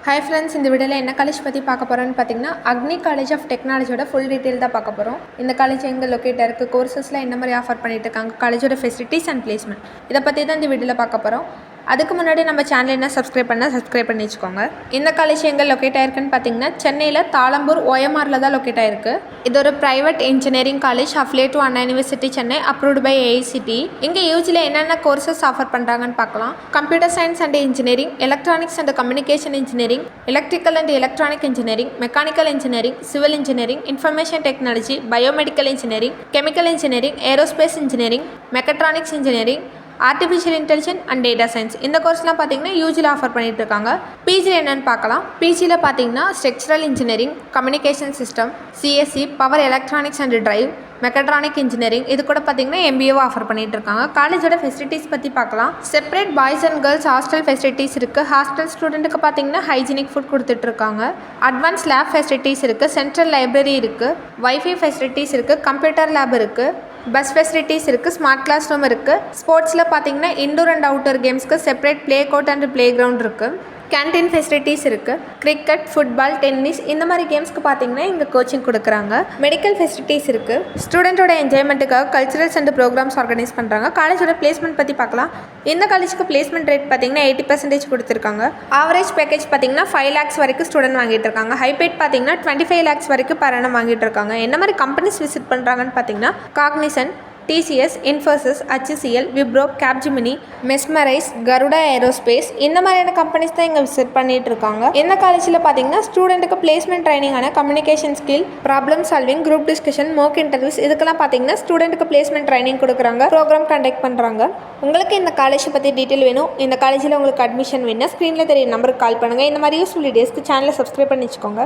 Hi friends, இந்த வீடியோவில் என்ன காலேஜ் பற்றி பார்க்க போகிறோன்னு பார்த்தீங்கன்னா அக்னி காலேஜ் ஆஃப் டெக்னாலஜியோட ஃபுல் டீட்டெயில் தான் பார்க்க போகிறோம். இந்த காலேஜ் எங்கே லொக்கேட்டாக இருக்குது, கோர்சஸ்லாம் என்ன மாதிரி ஆஃபர் பண்ணிட்டு இருக்காங்க, காலேஜோட ஃபெசிலிட்டிஸ் அண்ட் பிளேஸ்மெண்ட் இதை பற்றி தான் இந்த வீடியோவில் பார்க்க போகிறோம். அதுக்கு முன்னாடி நம்ம சேனல் என்ன சப்ஸ்கிரைப் பண்ணி வச்சுக்கோங்க. இந்த காலேஜ் எங்கே லொக்கேட் ஆயிருக்குன்னு பார்த்தீங்கன்னா சென்னையில் தாளம்பூர் OMRல தான் லொக்கேட் ஆயிருக்கு. இது ஒரு private engineering college affiliate to Anna university Chennai, approved by AICT. இங்கே யூஜியில் என்னென்ன கோர்சஸ் ஆஃபர் பண்ணுறாங்கன்னு பார்க்கலாம். Computer science and engineering, electronics and communication engineering, electrical and electronic engineering, mechanical engineering, civil engineering, information technology, biomedical engineering, chemical engineering, aerospace engineering, mechatronics engineering, artificial intelligence and data science இந்த கோர்ஸ்லாம் பார்த்தீங்கன்னா யூஜியில் offer பண்ணிட்டு இருக்காங்க. பிஜியில் என்னென்னு பார்க்கலாம். பிஜியில் பார்த்தீங்கன்னா structural engineering, communication system, CSE, power electronics and drive, mechatronic engineering இது கூட பார்த்தீங்கன்னா MBA ஆஃபர் பண்ணிட்டு இருக்காங்க. காலேஜோட ஃபெசிலிட்டிஸ் பற்றி பார்க்கலாம். Separate boys and girls hostel facilities இருக்குது. ஹாஸ்டல் ஸ்டூடெண்ட்டுக்கு பார்த்தீங்கன்னா ஹைஜீனிக் ஃபுட் கொடுத்துட்ருக்காங்க. அட்வான்ஸ் லேப் ஃபெசிலிட்டிஸ் இருக்குது. சென்ட்ரல் லைப்ரரி இருக்குது. வைஃபை ஃபெசிலிட்டிஸ் இருக்குது. கம்ப்யூட்டர் லேப் இருக்குது. பஸ் ஃபெசிலிட்டிஸ் இருக்குது. ஸ்மார்ட் கிளாஸ் ரூம் இருக்குது. ஸ்போர்ட்ஸில் பார்த்தீங்கன்னா இன்டோர் அண்ட் அவுட்டோர் கேம்ஸ்க்கு separate play court and play ground இருக்குது. கேன்டீன் ஃபெசிலிட்டிஸ் இருக்குது. கிரிக்கெட், ஃபுட்பால், டென்னிஸ் இந்த மாதிரி கேம்ஸ்க்கு பார்த்தீங்கன்னா இங்கே கோச்சிங் கொடுக்குறாங்க. மெடிக்கல் ஃபெசிலிட்டிஸ் இருக்குது. ஸ்டூடெண்ட்டோட என்ஜாய்மெண்ட்டுக்காக கல்ச்சுரல்ஸ் அண்ட் ப்ரோக்ராம்ஸ் ஆர்கனைஸ் பண்ணுறாங்க. காலேஜோட பிளேஸ்மெண்ட் பற்றி பார்க்கலாம். இந்த காலேஜுக்கு பிளேஸ்மெண்ட் ரேட் பார்த்தீங்கன்னா 80% கொடுத்துருக்காங்க. ஆவரேஜ் பேக்கேஜ் பார்த்தீங்கன்னா 5 lakhs வரைக்கும் ஸ்டூடெண்ட் வாங்கிட்டு இருக்காங்க. ஹைபேட் பார்த்தீங்கன்னா 25 lakhs வரைக்கும் per annum வாங்கிட்டு இருக்காங்க. என்ன மாதிரி கம்பெனிஸ் விசிட் பண்ணுறாங்கன்னு பார்த்தீங்கன்னா Cognizant, TCS, Infosys, HCL, Wipro, Capgemini, Mesmerize, Garuda Aerospace இந்த மாதிரியான கம்பெனிஸ் தான் இங்கே விசிட் பண்ணிட்டு இருக்காங்க. இந்த காலேஜில் பார்த்தீங்கன்னா ஸ்டூடெண்ட்டுக்கு பிளேஸ்மெண்ட் ட்ரைனிங்கான communication skill, problem solving, group discussion, mock interviews இதுக்கெல்லாம் பார்த்தீங்கன்னா ஸ்டூடெண்ட்டுக்கு பிளேஸ்மெண்ட் ட்ரைனிங் கொடுக்குறாங்க. ப்ரோக்ராம் கண்டக்ட் பண்ணுறாங்க. உங்களுக்கு இந்த காலேஜை பற்றி டீட்டெயில் வேணும், இந்த காலேஜில் உங்களுக்கு அட்மிஷன் வேணும், ஸ்க்ரீனில் தெரிய நம்பருக்கு கால் பண்ணுங்கள். இந்த மாதிரி யூஸ்ஃபுல் வீடியோஸ்க்கு சேனலை சப்ஸ்கிரைப் பண்ணி வச்சுக்கோங்க.